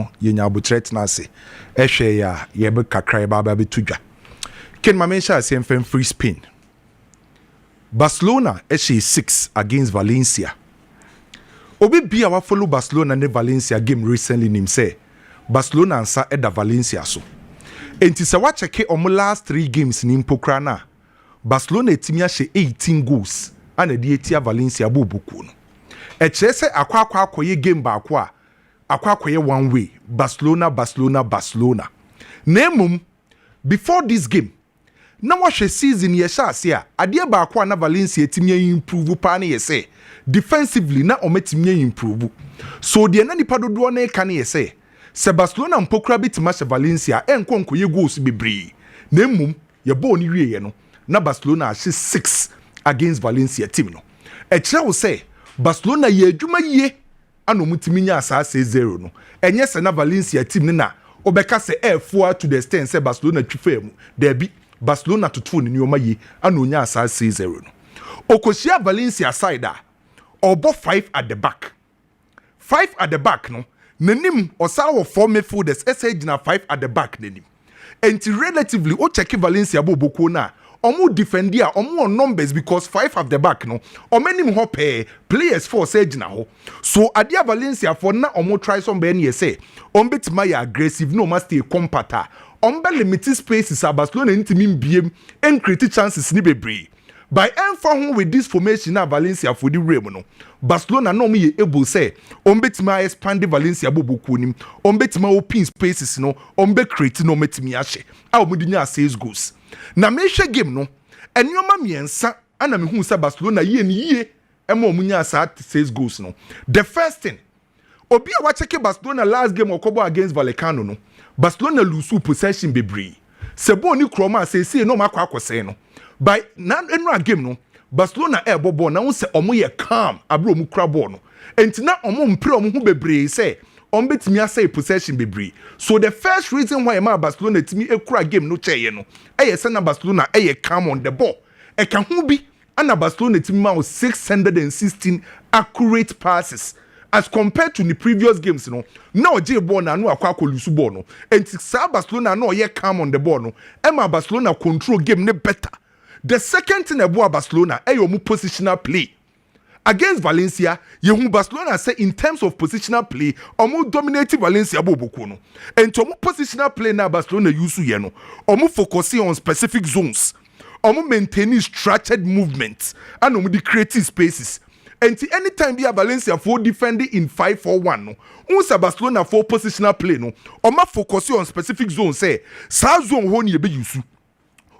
no yenya abotret na ase ehwe ya yebe kakra ye baba betudwa ken mamensha ase mfem free Spain Barcelona ehwe 6 against Valencia obi bia wa follow Barcelona ne Valencia game recently nim say Barcelona ansa eda Valencia so enti se wa cheke omo last 3 games ni mpokra na Barcelona etimi ahye 18 goals ana de etia Valencia bobuku no echese akwa akoye game ba akwa akoye one way Barcelona nemum before this game na wahwe season ye sha ase a ade ba akwa na Valencia etimi improve pa na yese defensively na ometimi improve so de na nipa dodo na ka na yese se Barcelona mpokra bitima hye Valencia enkonkoye goals bebree nemum ye ball ni wie ye no na Barcelona ahye 6 against Valencia team no ekire wo say Barcelona ye adwuma yie ano mutimi nya asase 0 no enye se na Valencia team ne na obeka se forward to the extent say Barcelona twifa mu there be Barcelona tutu ne nyoma yie ano nya asase 0 no okosia Valencia side a obo 5 at the back no nanim osawo 4 midfielders esagina 5 at the back nanim enti relatively o check Valencia boboko na omo defendia omo numbers because 5 at the back no omenim ho players 4 sagina ho so adia Valencia for na omo try some be na say ombetima ya aggressive no must stay compacta ombe limited spaces a Barcelona ntimi mbiem en create chances ni bebree by enfa with this formation na Valencia for the realm no Barcelona no me able say ombetima expand Valencia boboku nim ombetima open spaces no ombe create no metimi ahye a omudinya 6 goals na mehwe game no enyoma miensa ana mehu sa Barcelona yie ema omunya sa 6 goals no the first thing obi a wa check Barcelona last game okobo against Vallecano no Barcelona lose possession bebree sebo ni kroma say no makwa akose no by na enu game no Barcelona bobo na won se omo ye calm abro mu kra ball no enti na omo mpre omo hu bebree say ombetimi asay possession bebree so the first reason why Barcelona timi ekura game no cheye no se na Barcelona calm on the ball e ka hu bi ana Barcelona timi ma 616 accurate passes as compared to the previous games no na oje ball na no akwa lusu ball no enti sa Barcelona na calm on the ball no Barcelona control game ne better. The second thing about Barcelona omu positional play against Valencia yehu Barcelona say in terms of positional play omu dominate Valencia boboku no and omu positional play na Barcelona use ye no omu focusing on specific zones omu maintaining structured movements and omu the creative spaces and anytime be Valencia for defending in 5-4-1 no unsa Barcelona for positional play no omu focusing on specific zones say sa zone ho ni be use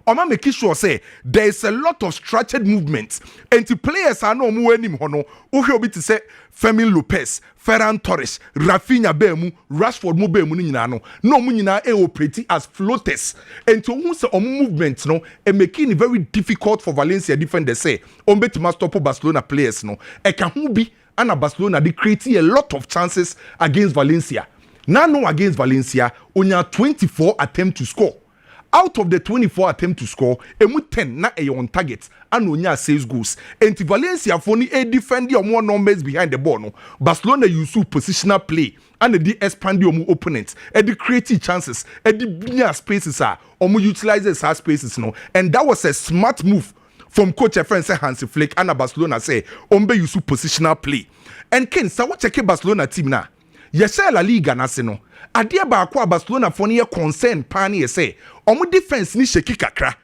Oma make sure say there is a lot of structured movements and the players are no more anim hono uhwe obi to say Fermin Lopez, Ferran Torres, Rafinha Bemu, Rashford mu Bemu ni nyina no mu nyina operate as floaters and to who say movements no e making it very difficult for Valencia defenders say ombetima stop Barcelona players no e ka hu bi ana Barcelona they creating a lot of chances against Valencia now no against Valencia onya 24 attempt to score. Out of the 24 attempt to score, emu 10 na on target and onya 6 goals. And Valencia for ni defend your more numbers behind the ball no. Barcelona use positional play and the expand your opponents and the creative chances and the bigger spaces are utilizes her spaces no. And that was a smart move from coach friend say Hansi Flick and Barcelona say ombe use positional play. And Ken sa what check Barcelona team na. Yesha La Liga na se no. Adia ba akwa Barcelona for ne concern pan ye say omo defense ni sheki kakra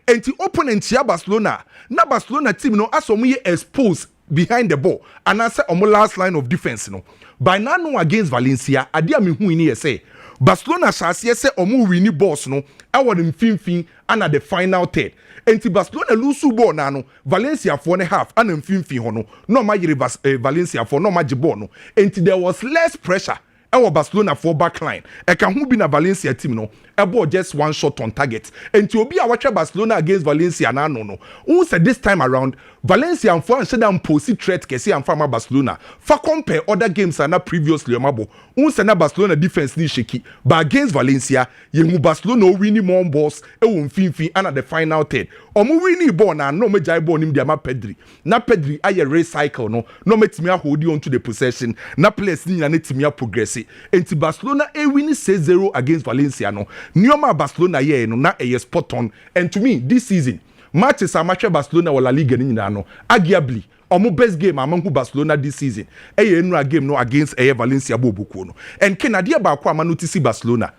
enti opponent ya Barcelona na Barcelona team no aso mo ye expose behind the ball and answer omo last line of defense no by now no against Valencia adia me hu ni ye say Barcelona chance say omo win balls no e won mfimfin and at the final third enti Barcelona lose ball na no Valencia for ne half and mfimfin ho no ma yire Valencia for no ma je ball no enti there was less pressure our Barcelona for backline. E can who be na Valencia team no. ebo just one shot on target. And to be a watcher Barcelona against Valencia no. Who said this time around Valencia and for and posi threat kesi and farmer Barcelona. For compare other games and previously omabo. Who said Barcelona defense ni shaky. But against Valencia, you Barcelona winning more balls finfi and at the final third. Omu winning ball na no me jai ball nim diama Pedri. Na Pedri aye race cycle no metimi hold on to the possession. Na players ni na netimi progress. Enti Barcelona winning 6-0 against Valencia no. Nioma Barcelona ye no na spot on. And to me this season matches are match Barcelona or La Liga ni na no. Arguably omo best game among Barcelona this season. No game no against Valencia bobuko no. And Kenadia ba kwa notice Barcelona.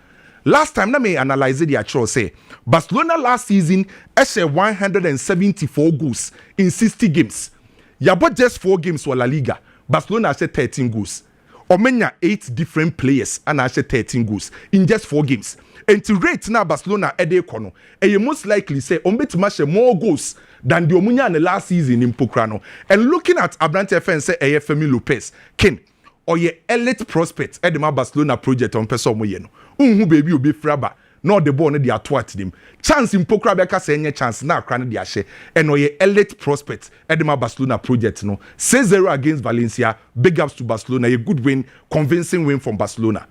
Last time na me analyze the actual say Barcelona last season had 174 goals in 60 games. Yabo just 4 games for La Liga. Barcelona had 13 goals. Omenya 8 different players and had 13 goals in just 4 games. And to rate now Barcelona ede kono, you most likely say ombeti more goals than the omunya in the last season in Pokrano. And looking at Abrante FN say Femi Lopez, Ken, or ye elite prospect at the Barcelona project on person moyeno. Unhu baby will be fraba. No the ball they are twat them. Chance in Pokra beka say any chance now cran dia share. And or ye elite prospect at the Barcelona project no. 6-0 against Valencia. Big ups to Barcelona. A good win, convincing win from Barcelona.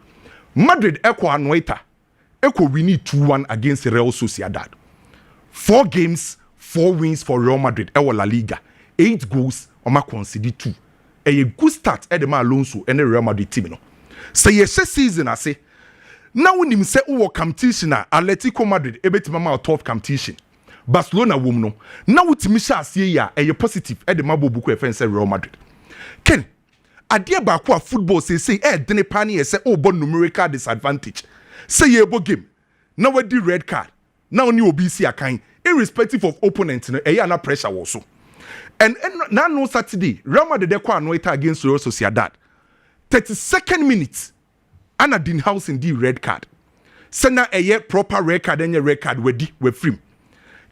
Madrid echo Anoeta. Echo we need 2-1 against Real Sociedad. 4 games, 4 wins for Real Madrid. Ewa La Liga. 8 goals. Oma concede 2. A good start at the Alonso and the Real Madrid team no. Say yes season I say. Now when him say uwo competition na Atletico Madrid ebeti mama top competition. Barcelona wom no. Now utimi sha asie ya positive at the mabobuku efense Real Madrid. Ken adie ba kwa football say dene pani say bo numerical disadvantage. Say ye bo game. Now we di red card. Now ni obi si akan irrespective of opponent no na pressure also. And now no Saturday Real Madrid dey kwa anoita against Real Sociedad. 32nd minute Anna din house in the red card. Sena proper red card and red card we free.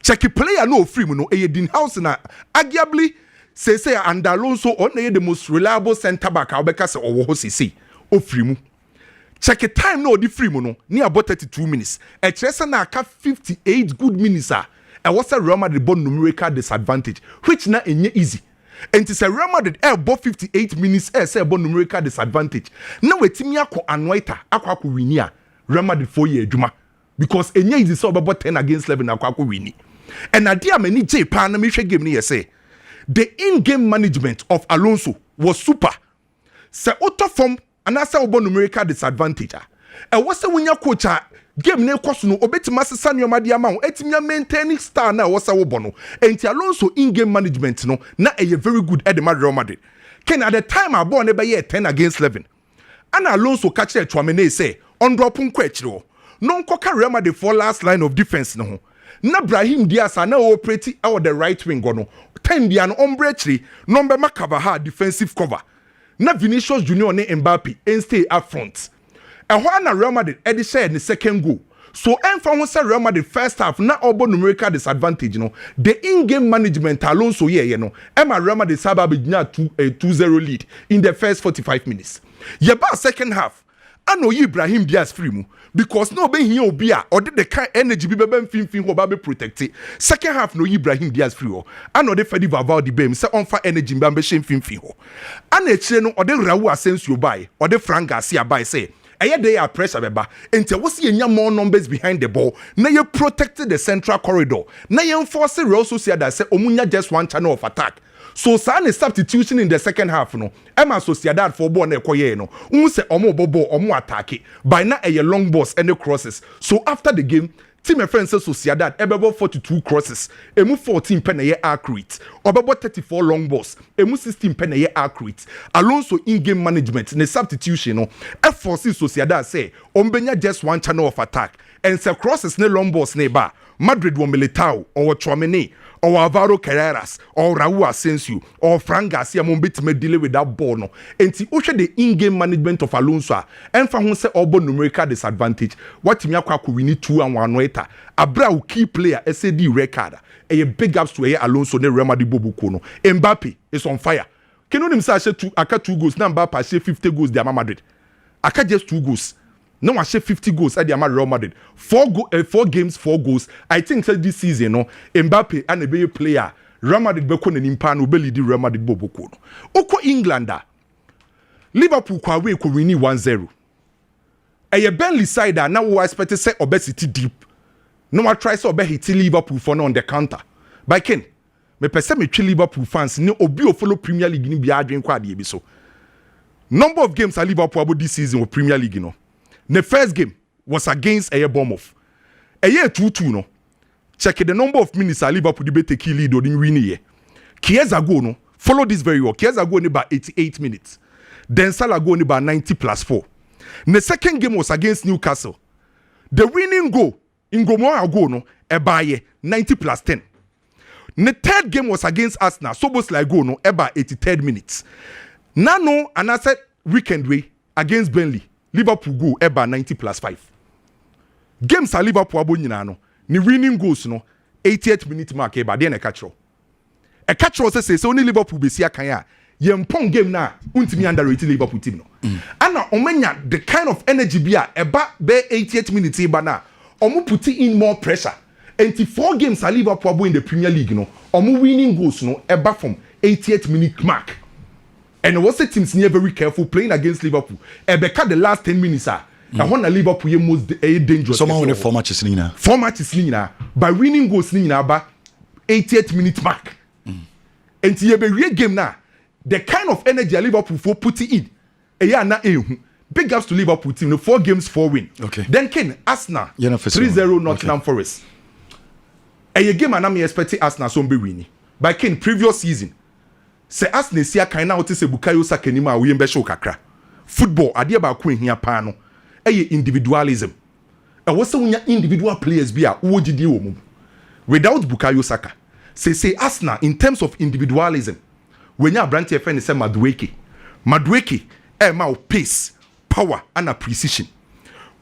Check player no free no din house na arguably say and Alonso on the most reliable center back Albeka se owo say o free mu. Check time no di free no near about 32 minutes. A chesa na aka 58 good minutes e was a Real Madrid born numerical disadvantage which na enye easy. And it's a Real Madrid about 58 minutes say about numerical disadvantage. Now we timi akọ Anoita akọ winia Real Madrid 4 year adwuma because enye is so about 10 against 11 akọ wini. And adia many J pa na me hwe game ni say the in-game management of Alonso was super. Se auto form anasa about numerical disadvantage. And what's the winya coach game ne koso no obetima sesa nneoma dia ma ho etimia maintaining star na wo sa wo bono enti Alonso in game management no na very good at the Real Madrid. Ken at the time our ball ne be 10 against 11 and Alonso catch it Tchouaméni say on drop nko akire no nko Real Madrid for last line of defense no ho na Brahim Diaz na operate out the right wing no time dia no ombre akire no be makaba defensive cover na Vinicius Junior ne Mbappe and stay up front. And when Real Madrid Eddie said the second goal. So from Real Madrid first half na obo numerical disadvantage the in-game management Alonso Emma Real Madrid sababi 2-0 lead in the first 45 minutes. Yeba second half I know Ibrahim Diaz free mu because no be here obia or the kind energy be fin ho ba be protect. Second half no Ibrahim Diaz free ho. I know the Fedi Vaval the bem say on fire energy be fin ho. And e kire no or the Raul Asensio buy or the Frank Garcia buy say they are pressure beba until we see more numbers behind the ball. Now you protected the central corridor. Now you enforce Real Sociedad say omunya just one channel of attack. So sana substitution in the second half no. Emma Sociedad for ball na ekoye no. Unse omo bobo omo attack by na long balls and the crosses. So after the game team friends Sociedad ebebo 42 crosses, emu 14 peneye accurate, obebo 34 long balls, emu 16 peneye accurate. Alonso in-game management ne substitution no, force Sociedad say ombenya just one channel of attack, and se crosses ne long balls ne ba. Madrid won Militao or Tchouaméni or Alvaro Carreras or Raul Asensio or Frank Garcia Mombit me deal with that ball no. And ti oshe the in-game management of Alonso and for who say obo numerical disadvantage. What me akwa we need 2-1 waiter. Abra key player SAD record. A big ups to Alonso ne Real Madrid bobuko no. Mbappe is on fire. Can you say aka 2 goals na Mbappe say 50 goals de Madrid. Aka just 2 goals. No, I share 50 goals at the Real Madrid. 4 games, 4 goals. I think that this season, no, Mbappe and a player, Real Madrid beko ne nimpa no be lead Real Madrid boboko no. Oko Englander. Liverpool kwa we ko win 1-0. Eye Burnley side now we expect say obesity deep. No I try say obe hit Liverpool for no on the counter. By Ken, me pese me twi Liverpool fans ni obi o follow Premier League ni bia adwen kwa de bi so. Number of games at Liverpool about this season with Premier League, you know. The first game was against a Bournemouth. A year 2-2, no. Check the number of minutes at Liverpool debate take lead or didn't win here. Years ago, no. Follow this very well. Years ago, about 88 minutes. Then Salah go about 90 plus 4. The second game was against Newcastle. The winning goal in Gomoa ago, no. About 90 plus 10. The third game was against Arsenal. So was like go, no. About 83rd minutes. Nano and I said weekend way against Burnley. Liverpool go eba 90 plus 5. Games are Liverpool abo nyina no. Ni winning goals no 88th minute mark eba dey na catch. E catch say only Liverpool be sia kan a yempon game na untimi underrate Liverpool team no. Ana omenya the kind of energy bia eba be 88th minute eba na omo put in more pressure. And 4 games are Liverpool abo in the Premier League no. Omo winning goals no eba from 88th minute mark. And also teams near very careful playing against Liverpool. Ebeka the last 10 minutes are. I want Liverpool ye most dangerous. Someone with the 4 matches nina. 4 matches nina. By winning goals nina ba 88th minute mark. And to be game now. The kind of energy Liverpool for putting in. Na big ups to Liverpool team. 4 games 4 win. Okay. Then Ken Arsenal 3-0 Nottingham Forest. A game and I'm expecting Arsenal so be winning. By Ken previous season. Se Arsenal sia kan na wote se Bukayo Saka ni ma we mbe show kakra. Football ade ba ko ehia pa no. Eye individualism. E wo se wonya individual players bi a wo gidi wo mu. Without Bukayo Saka. Say Arsenal in terms of individualism. Wenya Branty FN say Madueke. Madueke e ma pace, power and precision.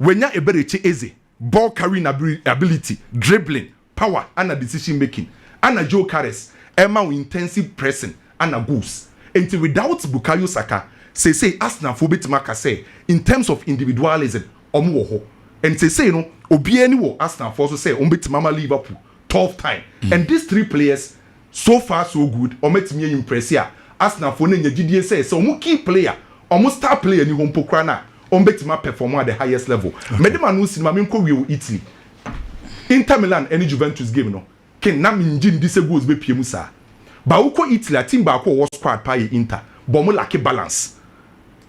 Wenya Eberechi Eze, ball carrying ability, dribbling, power and decision making. And Joe Carres e ma intensive pressing and goals. And without Bukayo Saka, say Arsenal for bit marker say in terms of individualism, omo and say no obi any wo Arsenal for so say bit mama Liverpool 12th time. And these 3 players so far so good. Omet me impress here. Arsenal for nenya gidie say so omo key player, omo star player ni hompo kra na bit ma perform at the highest level. Medema no cinema me ko we Italy. Inter Milan any Juventus game no. Ken na me ngin this goals be pie mu sa. Ba uko Italy team ba ko was squad pa Inter but mo lack balance.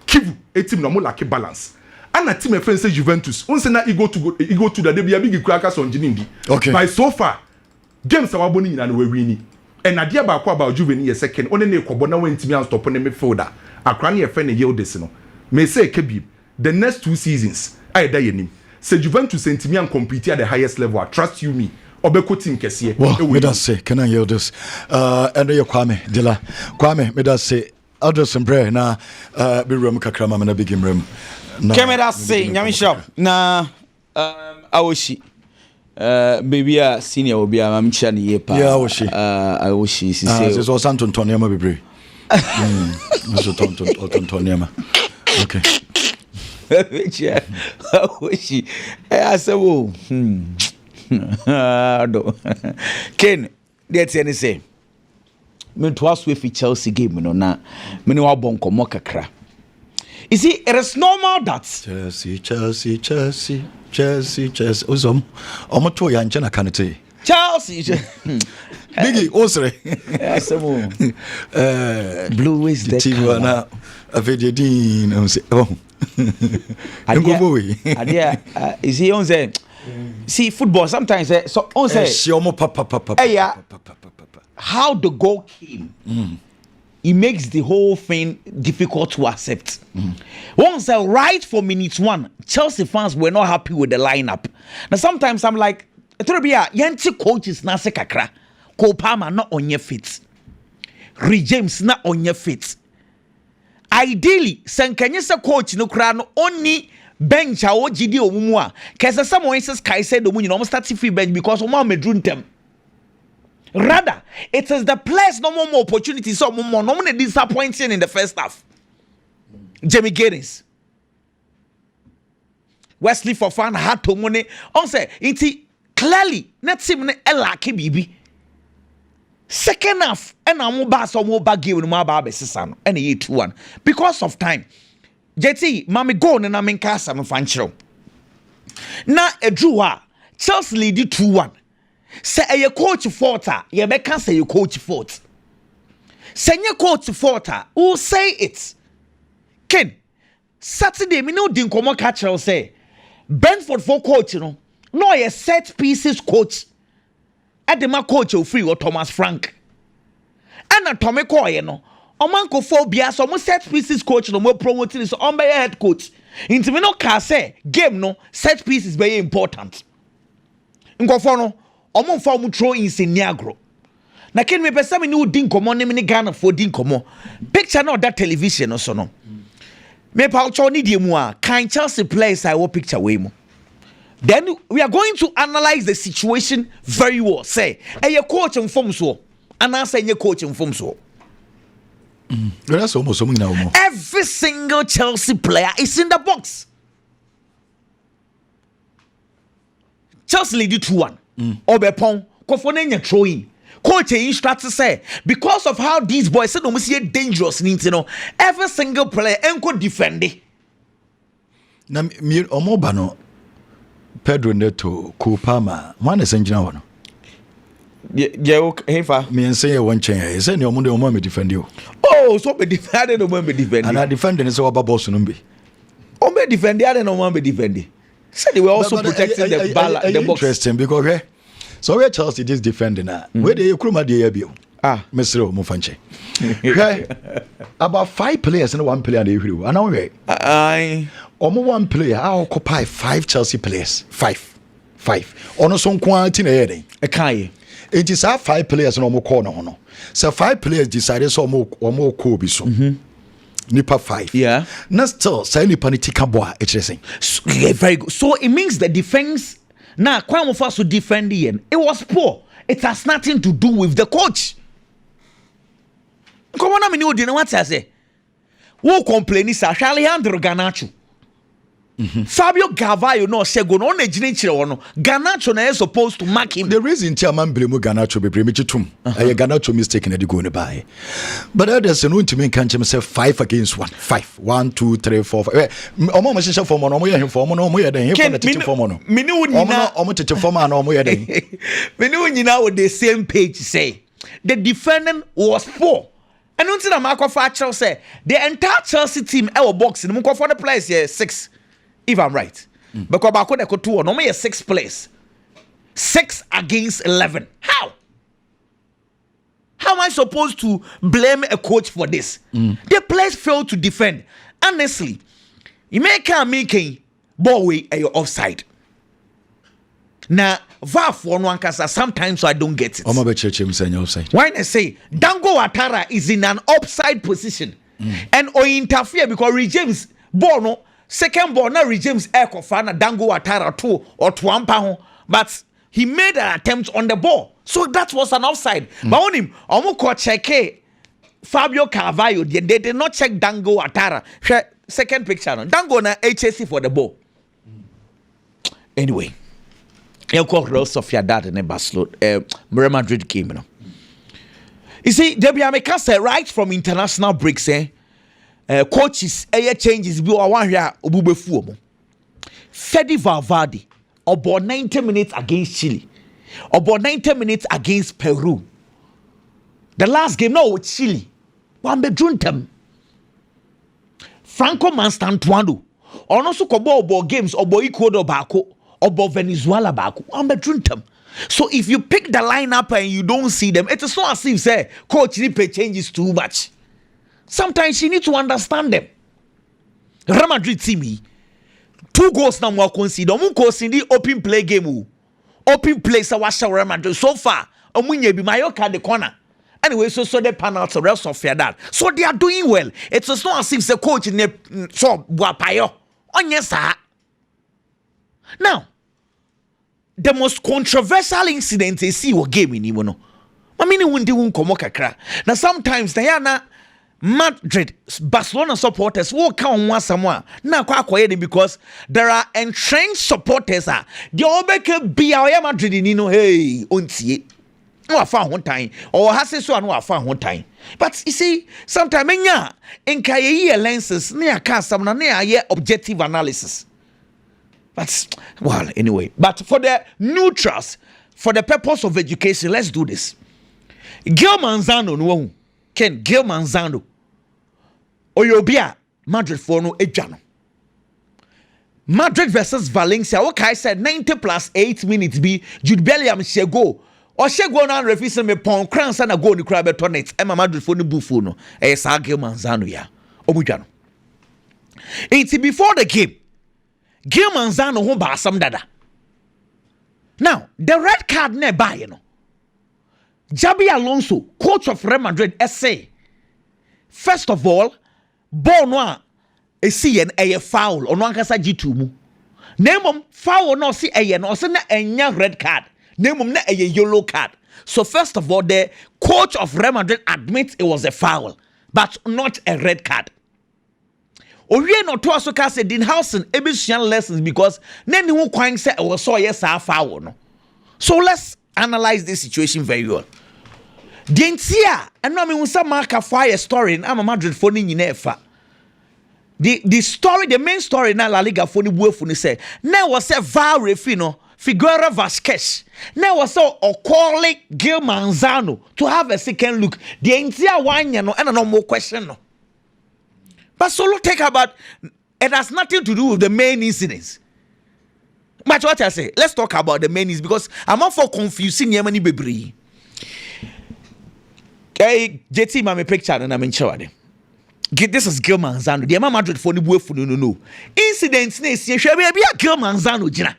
Kivu a team no mo lack balance. And a team friend say Juventus unse na ego to the dey be big cracker on Jinindi. Okay. By so far games our boni na we win. And adia ba ko about Juventus ye second only na ekobo na wen team stop on the midfielder. Akra na ye friend yield this no. Me say kebi the next 2 seasons I da yenim. Say Juventus and team compete at the highest level. I trust you me. Obeko team kesiye. Well, me that say, can I hear this? And you Kwame, Dila. Kwame, me that say, address and prayer na be room kakrama me na big room. Keme that say, nyami shop na awoshi. Baby a senior obi a mam cha ni yepa. Yeah, awoshi. Awoshi si say. This was Anton Tonyama bebre. Mr. Tonyama. Okay. Awoshi. I say wo. Ken, that's any say. Me twas with Chelsea game, no na. Me no bonko mo kakra. You see, it is normal that Chelsea. Ozom. Omoto ya nchana kanete. Chelsea. Biggie, osre. Blue is the color. Na avedin oh. Adia, is he on say? See football sometimes so on say how the goal came. It makes the whole thing difficult to accept. Once right for minute 1, Chelsea fans were not happy with the lineup. Now sometimes I'm like, yanti coaches na se kakra, Kopama not on your feet, James not on your feet. Ideally, Sankanya se coach no kra only bench a GD omumwa. Kesa someone says Kai said the moon almost start free bench because Oma medrun them. Rather, it is the players no more opportunities, so more normally disappointing in the first half. Jamie Giddens. Wesley Fofana had to money. On say it clearly not team ne elake bibi. Second half, and I'm back game with my baby sister, and 2-1 because of time. JT, mommy go and I'm in casa, I'm fanchiro. Now a drew Chelsea lead 2-1. Say a coach forta, you can't say you coach fort. Say your coach forta, who say it? Ken, Saturday, me no din komo catcher say Brentford for coach, no a set pieces coach. At the coach of free or Thomas Frank. And a Tommy Coy, no. Omanko phobia, so almost set pieces coach, no more promoting is on by head coach. Into me no can say game no set piece is very important. Nkofono, omon form throw in Seniagro. Na ken me pesa me no din komo ne me Ghana for din komo. Picture no that television no so no. Me pa ucho ni die mu a kan Chelsea players I will picture we mu. Then we are going to analyze the situation very well. Say, a coach in form so, and I say your coach in form so. That's almost something now. Every single Chelsea player is in the box. Chelsea lead 2-1. Obepon, Kofonenya throwing. Coach instructor say because of how these boys said no see dangerous you know. Every single player enko defend it. Na mi omobano Pedro Neto, Kupama, one is engine one. Yeah, hey, fa. Me and say one chain. Is any Monday or me defend you? Oh, so be defended no man be defending. And I defending is about boss numbi. Oh, be defending, I don't know man be defending. Said they were also protecting the ball, the box. Interesting because so where Chelsea is defending now. Where the Kruma de Abio? Mr. Mufanche. About 5 players and 1 player they will. And now I one player, I occupy 5 Chelsea players. 5. Ono son quantity na yede. a kai. It is our 5 players no more corner no. So 5 players decided so more ko bi so. Nipa 5. Yeah. Na still say nipa ni tika boa it is saying. Yeah, very good. So it means the defense now Kwame first to defend it was poor. It has nothing to do with the coach. Come on, I mean, you know what I say? Who complain is Alejandro Garnacho. Fabio Carvalho no Sego no Nejinichiro. Garnacho is supposed to mark him. The reason Chairman blame Garnacho be premature. I Garnacho mistake in the go by. But others no to me can't himself 5 against 1. 5. 1, 2, 3, 4, 5. Omo machine for no more for no more than him for the teaching for mono. Minu omo for man no more than. Minu nyina with the same page say the defendant was poor. And until the Marco Fatchel say the entire Chelsea team our boxing for the players here 6. If I'm right. Because Bako de Couture, no more 6 players. 6 against 11. How? How am I supposed to blame a coach for this? The players failed to defend. Honestly, you make a making ball way at your offside. Now, VAR for one kasa sometimes I don't get it. Offside. Why I say Dango Ouattara is in an offside position and or interfere because Reece James ball no second ball now Reece James Ekofana Dango Ouattara 2 or 2 but he made an attempt on the ball. So that was an offside. But on him, Omuko check Fabio Carvalho, they did not check Dango Ouattara. Second picture, no. Dango na HSC for the ball. Anyway, you call Real Sofia that in Barcelona, Real Madrid game. You know. You see, Debbie Ameka right from international breaks, coaches, changes, be one here, Obubefu. Fede Valverde, about 90 minutes against Chile, about 90 minutes against Peru. The last game, no, with Chile, one bedroom them. Franco Manstantuano, or also Kobo games, or Ecuador Bako, or Venezuela Bako, one bedroom them. So if you pick the lineup and you don't see them, it is not as if say coach Nipe changes too much. Sometimes you need to understand them. Real Madrid team 2 goals now more concede. Omu concede open play game. Open play so watch Real Madrid so far. Omunye be Mayoka the corner. Anyway, so the penalty rest of that. So they are doing well. It is not as if the coach in the so Buapayo. On yes, sir. Now, the most controversial incident is see what game in Imono. I mean, when they won't come kakra. Now, sometimes Diana Madrid, Barcelona supporters will come once somewhere. Now, quite because there are entrenched supporters. The Obeke be our Madrid in hey, unti. No, I found one time, or has so no, I found one time. But you see, sometimes in Kaya lenses, near custom, near objective analysis. But well, anyway, but for the neutrals, for the purpose of education, let's do this. Gil Manzano, no, Ken Gil Manzano. Oyobia, Madrid for no ejano. Madrid versus Valencia. Okay, I said 90 plus 8 minutes be Jude Bellingham shego. Or shego na refuse me pon crans na go ni kra beto net. Emma Madrid for no buffo no. Eh sa Gil Manzano ya. Omujano. It's before the game. Gil Manzano ho ba asam dada. Now, the red card ne buy you know. Jabi Alonso, coach of Real Madrid, say, first of all, ball no see a foul on one kasa G2 mu. Name foul no see a no se na enya red card. Name na a yellow card. So first of all, the coach of Real Madrid admits it was a foul, but not a red card. Owie no to aso ka say Dinhausen ebisuan lessons because nani who kwan say was so yes foul no. So let's analyze this situation very well. The entire and no me unsa mark fire story na Madrid for ni nyina the story, the main story na La Liga for ni buefu ni say na was a VAR referee no Figueroa Vasquez na was a calling Gil Manzano to have a second look. The entire one no and no more question no. But so look take about it has nothing to do with the main incidents. But what I say, let's talk about the main is because I'm not for confusing Yemeni Bebri. Hey, JT, my picture and I'm in charge. This is Gil Manzano. The Madrid for the buefu no. Incidents next year, be a Gil Manzano jina.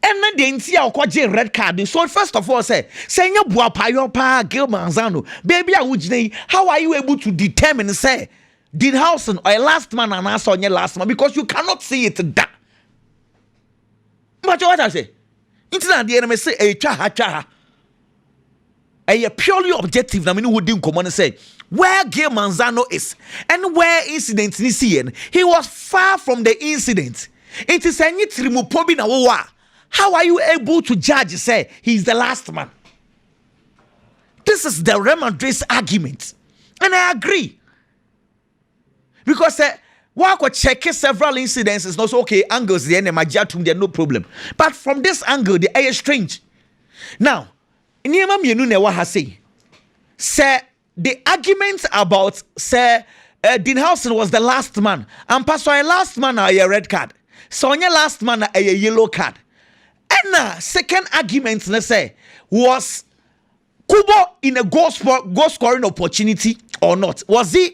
And then the entire kwaje red card. So first of all, say you bua pa Gil Manzano. Baby, how are you able to determine say Dinhausen or a last man and answer on your last man because you cannot see it that. But what I say, it's not the enemy say a chaha. A purely objective. I mean, who didn't come on and say where Gil Manzano is and where incident is seen. He was far from the incident. It is a nitrimu pobi na wa. How are you able to judge? Say he's the last man. This is the Real Madrid's argument, and I agree. Because we could check several incidents. It's not okay. Angles the enemy, there no problem. But from this angle, the air is strange. Now, Niema mienu ne wa ha say the argument about Dinhausen was the last man, and pass a last man a red card. So on your last man a yellow card. And second argument let's say was Kubo in a goal scoring opportunity or not? Was he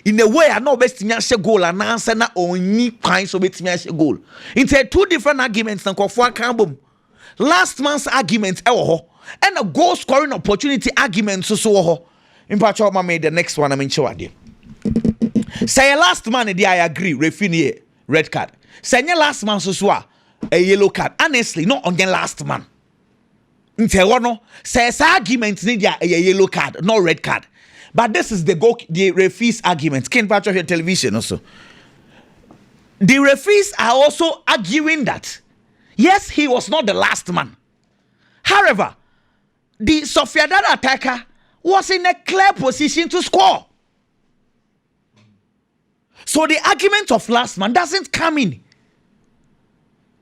in a way I know best to goal and answer na only kinds of it goal? Into two different arguments and boom. Last man's argument and a goal scoring opportunity argument so in part I made the next one I'm in show idea. Say last man I agree referee red card. Say last man so a yellow card. Honestly, not on the last man. Says argument need a yellow card, no red card. But this is the referee's argument. Can patch your television also. The referees are also arguing that yes, he was not the last man. However, the Sofiadad attacker was in a clear position to score. So the argument of last man doesn't come in.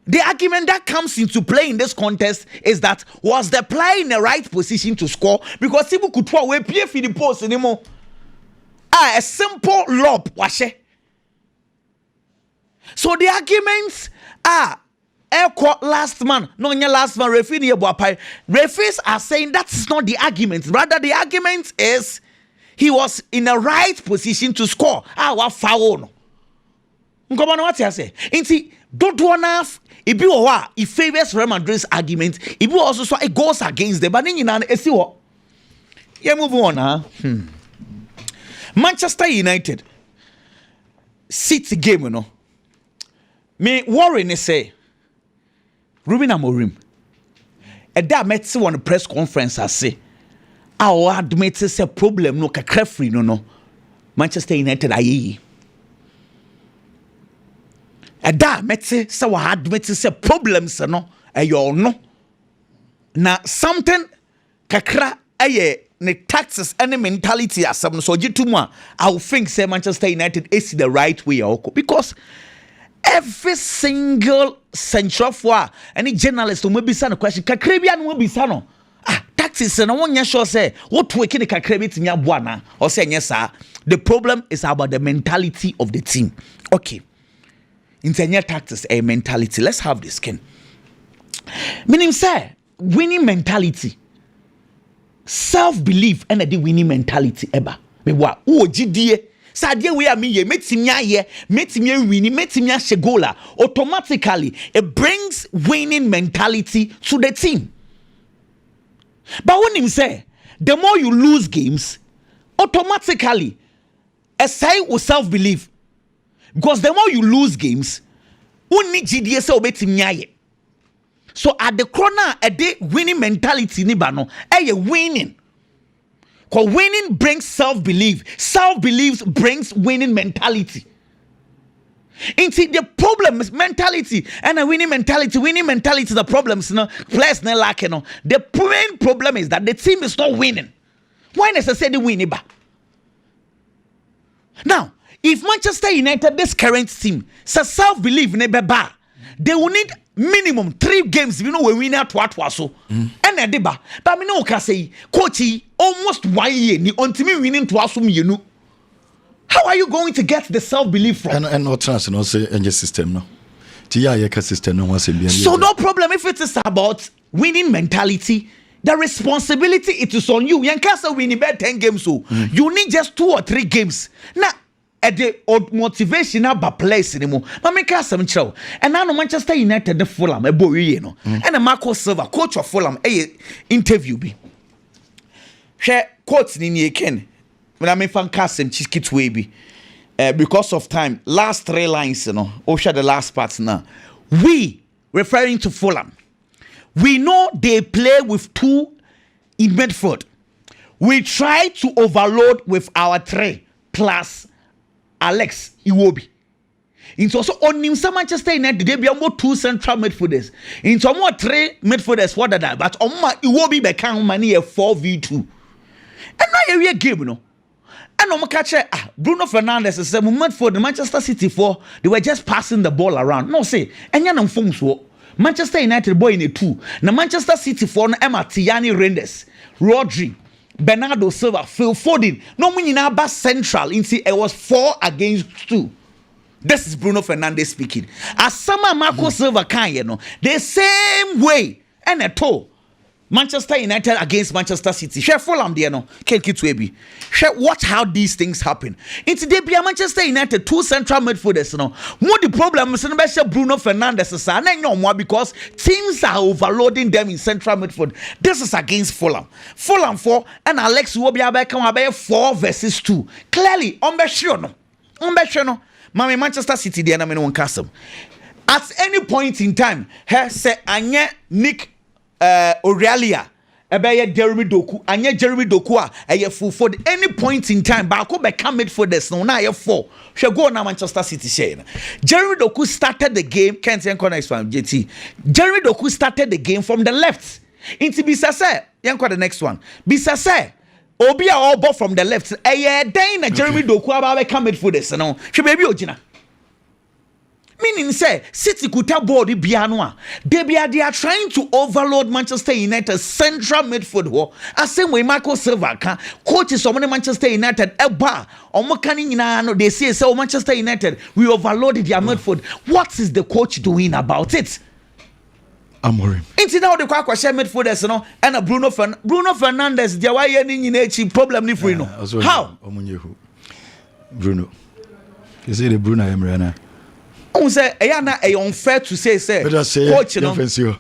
The argument that comes into play in this contest is that was the player in the right position to score because people could throw away play for the post anymore. A simple lob washe. So the arguments are last man, no last man referee referees are saying that's not the argument. Rather, the argument is he was in the right position to score. What foul? Come on, what you say? Inti don't enough. If you are, it favors Real Madrid's argument. If you also saw it goes against them, but then you know, see what? Yeah, move on, Manchester United City game, you know. Me worrying say Ruben Amorim. And that met on the press conference. I say, our admit is a problem no kakra free no Manchester United ayi da mete say we admit is a problems no ayo no na something kakra aye ne taxes and mentality as some so jituma I will think say Manchester United is the right way because every single central for any journalist who may be son question kakrebian will be son taxes and one sure say what we can kakrebi to buana or say yes sir the problem is about the mentality of the team. Okay, in taxes a mentality, let's have this skin meaning say winning mentality, self-belief and the winning mentality ever me wa o gidie sadie we am ye metimia ye metimia winning metimia shegola automatically it brings winning mentality to the team. But when him say the more you lose games automatically aside with self-belief because the more you lose games uni gidie say obetimia ye. So at the corner a day winning mentality ni ba no winning. Because winning brings self-belief. Self-belief brings winning mentality. Into the problem is mentality and a winning mentality. Winning mentality the problems no players no lack no. The main problem is that the team is not winning. Why necessarily winning ba? Now, if Manchester United this current team so self-belief ne ba, they will need minimum 3 games you know we win at what was so and deba but me no can say coachy almost 1 year ni ontimi winning to assume you know how are you going to get the self-belief from and not trans no say engine system no tia system no one say so no problem if it is about winning mentality. The responsibility it is on you. You can't say winning about 10 games so you need just 2 or 3 games now. At the motivational ba place anymore. But make us some show. And now Manchester United the Fulham a boy you know. And a Marco Silva coach of Fulham interview be. Share quotes in ye ken. When I mean fan cast and chiskit way be. Because of time, last 3 lines you know. Or share the last parts now. We referring to Fulham. We know they play with 2 in midfield. We try to overload with our 3 plus Alex Iwobi. Into also on Manchester United they be almost 2 central midfielders. Into more 3 midfielders what that but on Iwobi be can money a 4v2. And now you game no. And on catch Bruno Fernandes is a moment for the Manchester City for they were just passing the ball around. No say and yan form so Manchester United boy in a 2. Now Manchester City for Emma Tiani Reinders, Rodri, Bernardo Silva, Phil Foden. No meaning now central. It was 4 against 2. This is Bruno Fernandes speaking. As some Marco Silva can you know the same way and at all. Manchester United against Manchester City. Share Fulham there no. Can't keep to share watch how these things happen. Into they be Manchester United 2 central midfielders no. What the problem is Bruno Fernandes is no more because teams are overloading them in central midfield. This is against Fulham. Fulham 4 and Alex Iwobi come 4 versus 2. Clearly on no. Mama Manchester City there na me no custom. At any point in time, he say anye Nick Aurelia ebeye Jeremy Doku anya Jeremy Doku a full for any point in time ba ko be come midfielders no na ye 4 hwe go na Manchester City share Jeremy Doku started the game can't corner is from JT Jeremy Doku started the game from the left into Bisase yanko the next one Bisase obi a all ball from the left den na Jeremy Doku aba be come midfielders no hwe baby ogina. Meaning say City kuta board biano they are trying to overload Manchester United central midfield as same way Marco Silva can coaches of Manchester United eba no they say Manchester United we overloaded their midfield. What is the coach doing about it? Amorim. Into now the question midfielders no and Bruno Fernandes dia why any problem ni free no. How? Bruno. You say the Bruno Emrana. Say unfair to say coach no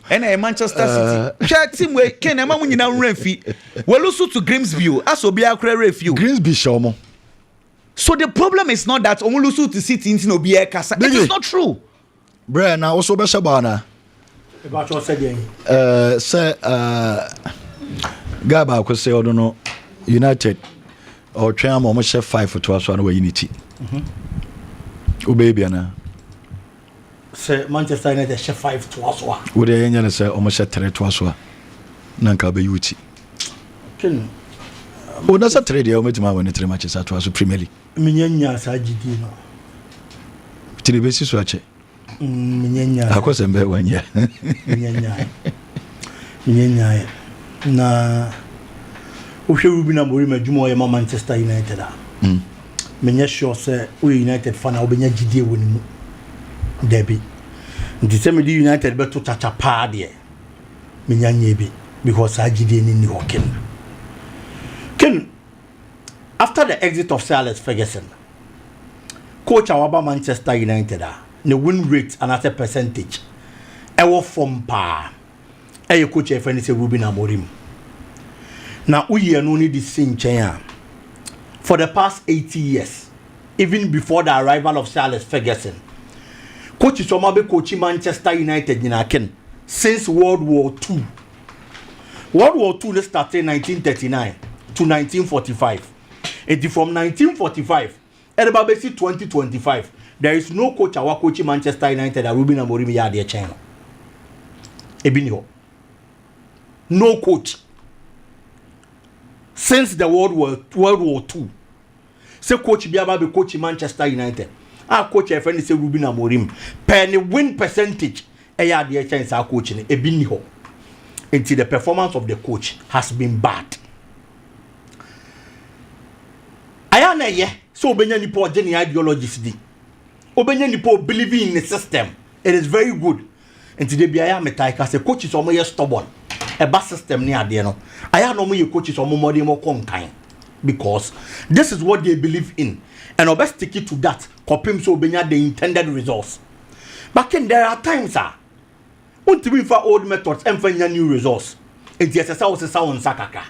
and Manchester City share team we can ema munyina refi we lose to Grimsby as obi akra refi Grimsby shomo. So the problem is not that omo lose to City into obi kasa. It is not true. Bra na also be shabana about what said say Gaba ko say odo no United or Tram almost 5 for 12 one way unity. Baby na. Say Manchester United share 5 to us one. Would the engine say almost 3 to us one. Nanka be uchi. Ken. Oh, that's a trade you met my when 3 matches at was Premier League. Minyanya sa GD no. To the basis watch. Minyanya. I was embe 1 year. Minyanya. Na Ushe Ruben Amorim adwuma oyɛ ma Manchester United a. Menya sure say we United fan a obenya GD woni mu. Debi. Nti se me di United beto chacha pa de. Minyanya bi because GD ni hokin. Ken, after the exit of Sir Alex Ferguson, coach awaba Manchester United the win rate and as a percentage ewo from pa coach e friend say Ruben Amorim. Now we no need this same chain for the past 80 years, even before the arrival of Sir Alex Ferguson, coach Somabe coaching Manchester United in Ken since World War II. World War II started in 1939 to 1945. And from 1945 Edababesi 2025, there is no coach our coaching Manchester United that Ruben Amorim ya their channel. Ebinho. No coach since the World War II. Say coach Biaba be coach Manchester United. Our coach a friend say Ruben Amorim. Penny win percentage ya their chance our coaching Ebinho. Until the performance of the coach has been bad. Ayana ye so obenya nipo geni ideologies di. Obenya nipo believing in the system. It is very good. Until they be aya metai ka say coaches omo ye stubborn. A bad system ni ade no. Aya no mo ye coaches omo more dey more konkan. Because this is what they believe in. And obey stick it to that. Kopim so obenya the intended results. But then there are times untimi fa old methods emfanya new results. Enti esesa wo sesa won sakaka.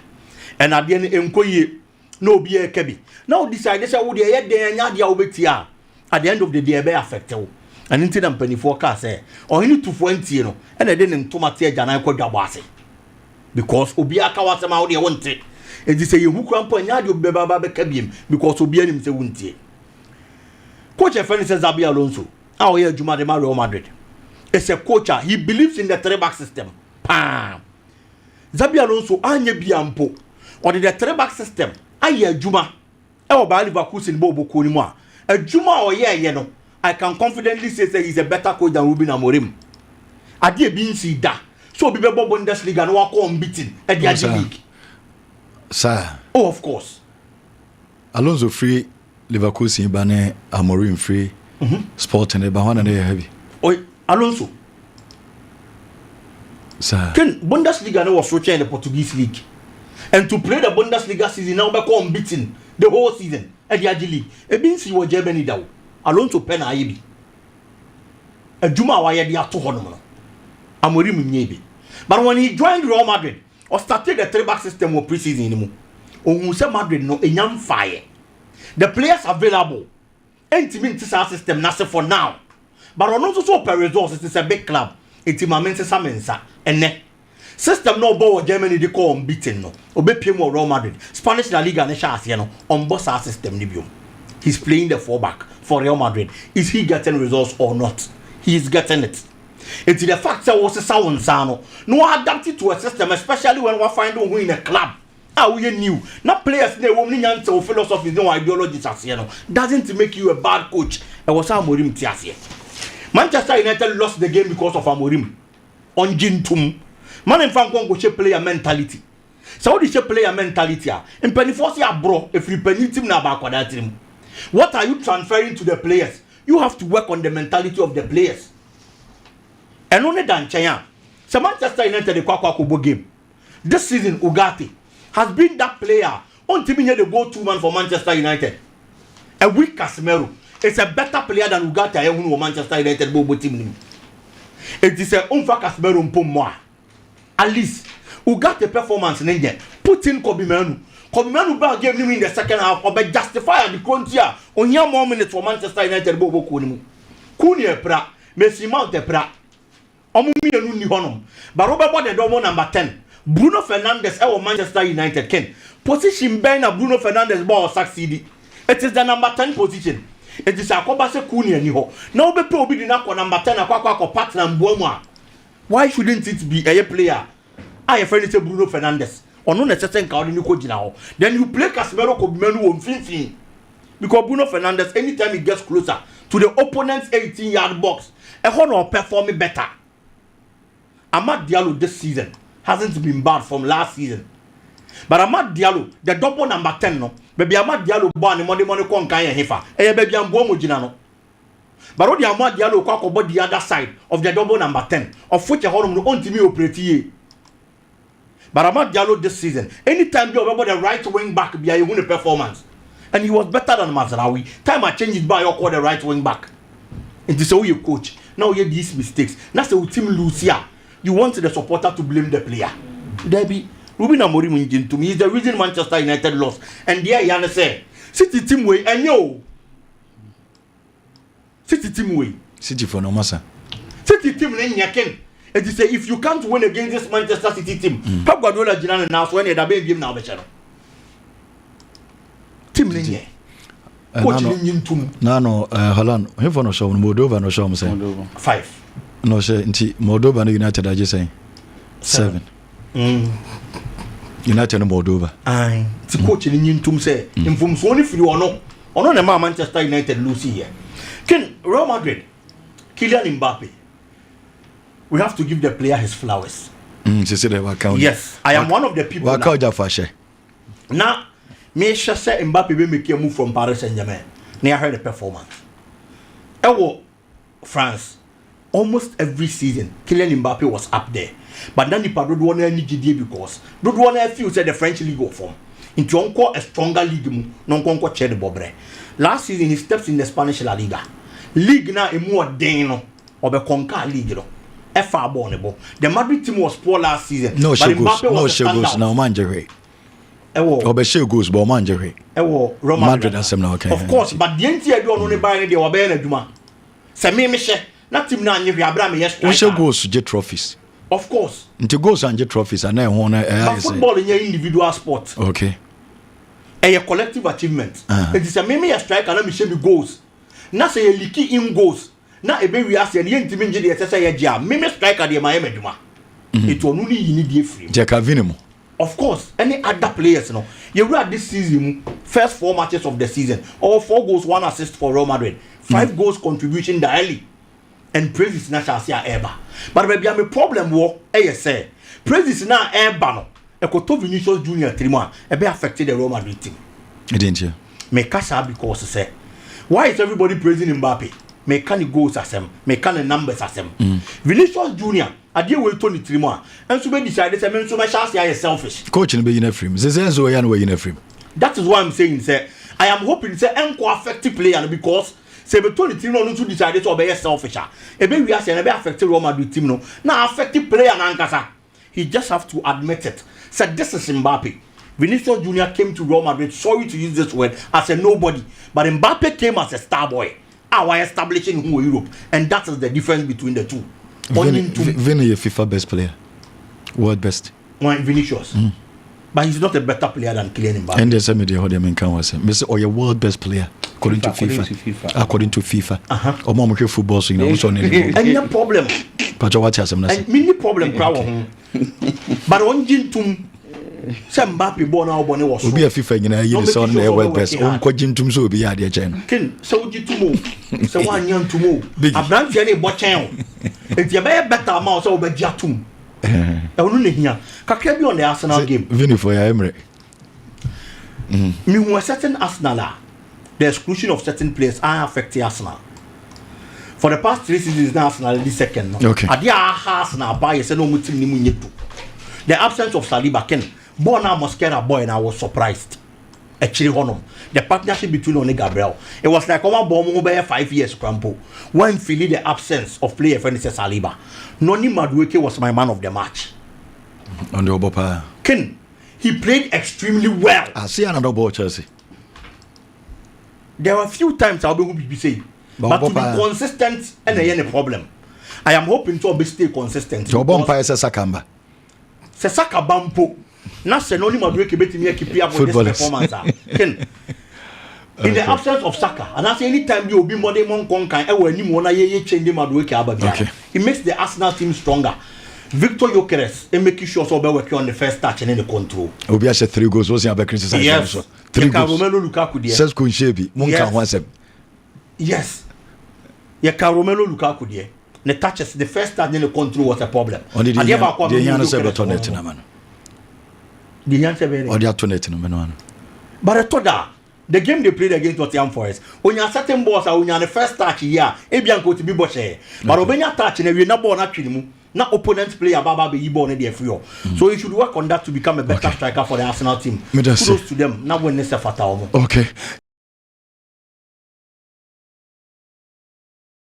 And at the end enkoye no be a kebi. Now decide say wo de ye den anya de obeti a at the end of the day be affect wo. And into them penny forecast say or you need to 20 no and then ntomate agana kwadwabo ase. Because obi aka wasema wo de wonte. Enti say you krampo anya de obi baba be kabiem because obi anim say wonte. Coach Efeni says Xabi Alonso. How ye adwuma de Real Madrid. It's a coach, he believes in the 3-back system. Pam. Xabi Alonso anye biampo. Or the 3-back system. Aye Juma. Ewo ba Leverkusen bobo ko ni mu a. Juma o ye no. I can confidently say he's a better coach than Ruben Amorim. Ade e bi nsi da. So obi be Bundesliga no wa unbeaten at the league. Sir. Oh, of course. Alonso free Leverkusen bane Amorim free. Sporting e ba wana na heavy. Oi, Alonso. Sir. Ken Bundesliga no was in the Portuguese league. And to play the Bundesliga season now be unbeaten the whole season at the league. E bi nsi wo Germany dawo. Alonso pen ayebi. Adwuma wa ye de ato ho no. Amorim nyebi. But when he joined Real Madrid or started the 3-back system of pre-season mu, ohun se Madrid no enyam fire. The players available intimate system na se for now. But Alonso so per resources is a big club. Intimamente sa mensa ene. System no ball Germany they call unbeaten no. Obe PM Real Madrid. Spanish La Liga ne sha ase no. On boss our system ni biom. He's playing the 4-back for Real Madrid. Is he getting results or not? He is getting it. It's the fact that was a sound sano. No adapted to a system, especially when we find who in a club. How we new. Not players they won't answer or philosophies, no ideologies as you know. Doesn't make you a bad coach. It was Amorim Tiasie. Manchester United lost the game because of Amorim. On Jintum. Man and fan go player mentality. So what is your player mentality? In Pennyforce bro, if you penny team na back that team. What are you transferring to the players? You have to work on the mentality of the players. And only than China. So Manchester United the Kwakwakobo game. This season Ugarte has been that player on team the go-to man for Manchester United. A weak Casemiro. It's a better player than Ugarte who Manchester United bobo team. It is a unfa Casemiro mpomwa. At least Ugarte performance in put in Kobe Manu ba game him in the second half or be justify the frontier on your more minutes for Manchester United bobo kunimu. Kuni pra Messi Mount pra. Omu mi enu ni honum. But Robert the domo number 10. Bruno Fernandes ɛwɔ Manchester United Ken position bɛn na Bruno Fernandes bɔ succeed it is the number 10 position it is akɔba sɛ cool ni hɔ na wobɛpɛ obi di na kɔ number 10 akɔ partner mboamu a why shouldn't it be a player I friend say Bruno Fernandes ɔno na ɛsɛ sɛ nka ɔde ne kɔ gyina hɔ then you play Casemiro Kobimenu wɔ mfimfini because Bruno Fernandes anytime he gets closer to the opponent's 18-yard box ɛhɔ na perform better. Amad Diallo this season hasn't been bad from last season. But Amad Diallo, the double number 10 no, baby Amad Diallo born money kon kaya hefa. Baby I'm going with Jinano. But what the Amad Diallo talk about the other side of the double number 10, of which a horn on to me operate. But Amad Diallo this season, anytime you remember the right wing back be a win performance. And he was better than Mazraoui. Time I change it by your call the right wing back. It is how you coach. Now you these mistakes. That's the team lose here. You want the supporter to blame the player. Debbie, Ruben Amorim to me is the reason Manchester United lost. And there Yana say, City team way and yo. City team way. City for no massa. City team then yakin. And you say if you can't win against this Manchester City team, Pep Guardiola Jinan now when they're baby game now the channel. Team then no Haaland he for no show Moldova no show me say 5 no say nti Moldova no United I just say 7 United no Moldova ai ti coach ni nyintum say mfumso ni firi ono na Manchester United lose here Ken Real Madrid Kylian Mbappe we have to give the player his flowers yes I am one of the people now me sure say Mbappe be make a move from Paris Saint-Germain. Now I heard the performance. France, almost every season, Kylian Mbappe was up there. But then the don't want any GD because don't want to feel said the French league of form. Into a stronger league, non conquer the bobre. Last season he steps in the Spanish La Liga. League now a more deno or the conquer league. FR Bonebo. The Madrid team was poor last season. No goes now Manjare. Goes but Manjare. Madrid of course, but the NTA don't only buy the Wabena Duma. Same Michel, not team now, you have yes. Goes to get trophies. Of course. Into goals and get trophies, and then one football in your individual sport. Okay. A collective achievement. It is a meme a strike and let me show you goals. Not say a leaky in goals. Not a baby as a young team engineer say a jam. Meme strike at the Miami Duma. It will only you need free. Jackavinimo. Of course, any other players, you read this season, first 4 matches of the season, all 4 goals, 1 assist for Real Madrid, 5 goals contribution daily, and praise is not as ever. But maybe I'm a problem. Say praise is now ever. A Koto Vinicius Junior 3-1, be affected the Real Madrid team. Didn't you? Make us because say, why is everybody praising Mbappe? Make can goals as him, make can numbers as him. Vinicius Junior. I deal with 23 more. And so we decided to make so much as selfish. Coach in the frame. That is why I'm saying, sir. I am hoping say enko effective player because say 23 no to decided to be selfish. E be we are saying be affected Real Madrid team no. Now effective player na nkasa. He just have to admit it. Said this is Mbappe. Vinicius Junior came to Real Madrid, sorry to use this word, as a nobody. But Mbappe came as a star boy. Our establishing who Europe. And that is the difference between the two. Vinny is FIFA best player. World best. Vinicius. But he's not a better player than Kylian Mbappe. And there's a media who they can was Mr. Or your world best player according to FIFA. According to FIFA. Or more football so you know so any problem. But what has him many problem but on Jintum Mbappe born out born was be a FIFA in a year son their world best. On Jintum so be at the gen. Ken so Jitumo. So 1 year to move. A branch any botchen. If you better amount so be Jatum. Only here. Kakra be on the Arsenal game. Vinny for your Emery. Me was certain Arsenal. The exclusion of certain players are affecting Arsenal. For the past 3 seasons, Arsenal is the second. Okay. Adia Arsenal buy no mutim ni munyetu. The absence of Saliba Ken. Bona Mosquera boy and I was surprised. Actually, the partnership between Oni Gabriel. It was like one bomb over 5 years crampo. When feeling the absence of player friend Saliba. Noni Madueke was my man of the match. On the Obopa. Ken, he played extremely well. I see another ball Chelsea. There were a few times I'll be saying, but to be consistent and any problem. I am hoping to stay consistent. Your bomb is a Sakamba. Se Saka bampo. Na se no ni Madueke betimi keep up with this performance. In the absence of Saka, and that's any time you be more than one conquer, and when you want to change the Madueke Ababia, it makes the Arsenal team stronger. Victor Gyökeres and making sure so working on the first touch and then the control. Obi has 3 goals. Was about criticizing? Yes. 3 goals. Romelu Lukaku there. Says Kunshebi. Munka Wansem. Yes. Yeah, Romelu Lukaku there. The touches, the first touch and the control was a problem. Only the Yana said the toilet in a man. The answer or the toilet in a man. But I thought that the game they played against Nottingham Forest, when you are certain balls are when you are the first touch here, Ebianco to be boshe. But when you are touching, we are not born actually. Now opponents play a baba be born in the FU. So you should work on that to become a better striker for the Arsenal team. Kudos to them. Now when they say fatal. Okay.